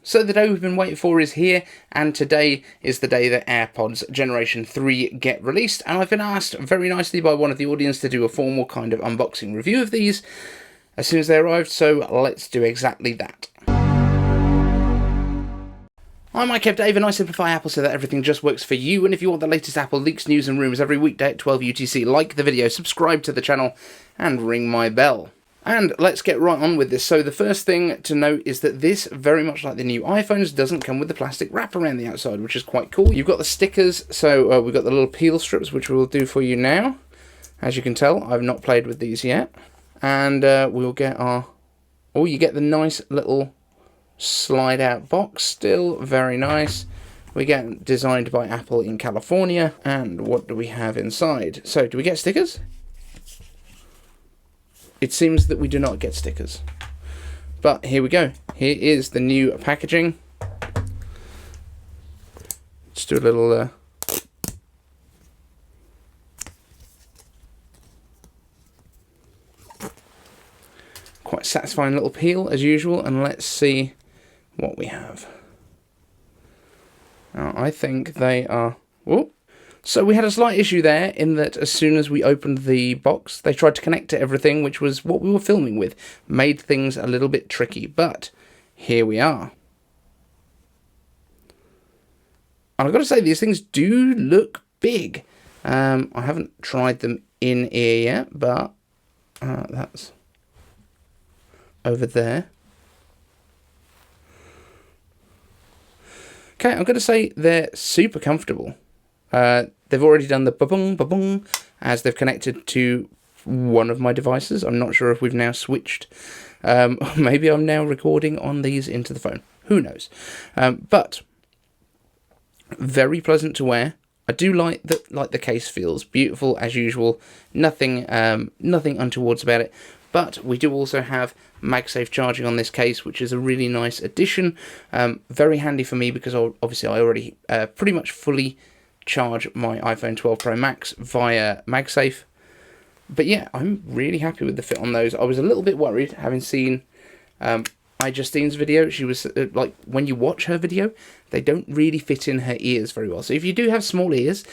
So the day we've been waiting for is here, and today is the day that AirPods Generation 3 get released, and I've been asked very nicely by one of the audience to do a formal kind of unboxing review of these as soon as they arrived, so let's do exactly that. I'm Magsafe Dave, and I simplify Apple so that everything just works for you. And if you want the latest Apple leaks, news and rumours every weekday at 12 UTC, like the video, subscribe to the channel, and ring my bell. And let's get right on with this. So the first thing to note is that this, very much like the new iPhones, doesn't come with the plastic wrap around the outside, which is quite cool. You've got the stickers, so we've got the little peel strips, which we'll do for you now. As you can tell, I've not played with these yet. And we'll get our... Oh, you get the nice little slide out box, still very nice. We get designed by Apple in California. And what do we have inside? So, do we get stickers? It seems that we do not get stickers. But here we go. Here is the new packaging. Let's do a little... quite satisfying little peel as usual, and let's see what we have. Now, I think they are... Whoa. So we had a slight issue there in that as soon as we opened the box, they tried to connect to everything, which was what we were filming with. Made things a little bit tricky, but here we are. And I've got to say, these things do look big. I haven't tried them in ear yet, but that's over there. Okay, I'm going to say they're super comfortable. They've already done the ba-bung, ba-bung, as they've connected to one of my devices. I'm not sure if we've now switched. Maybe I'm now recording on these into the phone. Who knows? But very pleasant to wear. I do like the case feels beautiful as usual. Nothing untowards about it. But we do also have Magsafe Charging on this case, which is a really nice addition. Very handy for me because obviously I already pretty much fully charge my iPhone 12 Pro Max via Magsafe. But yeah, I'm really happy with the fit on those. I was a little bit worried having seen Justine's video. She was like, when you watch her video, they don't really fit in her ears very well. So if you do have small ears,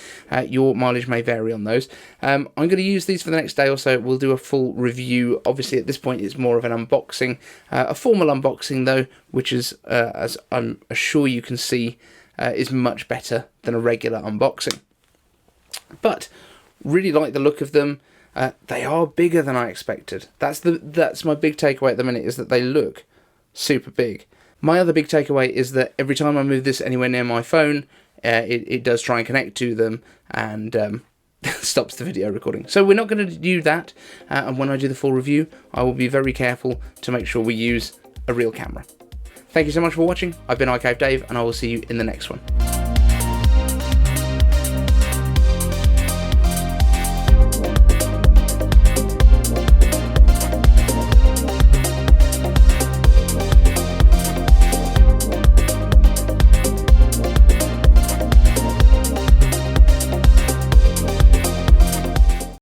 your mileage may vary on those. I'm going to use these for the next day or so. We'll do a full review. Obviously, at this point, it's more of an unboxing. A formal unboxing, though, which is, as I'm sure you can see, is much better than a regular unboxing. But really like the look of them. They are bigger than I expected. That's my big takeaway at the minute, is that they look super big. My other big takeaway is that every time I move this anywhere near my phone, it does try and connect to them and stops the video recording. So we're not going to do that, and when I do the full review, I will be very careful to make sure we use a real camera. Thank you so much for watching. I've been Magsafe Dave, and I will see you in the next one.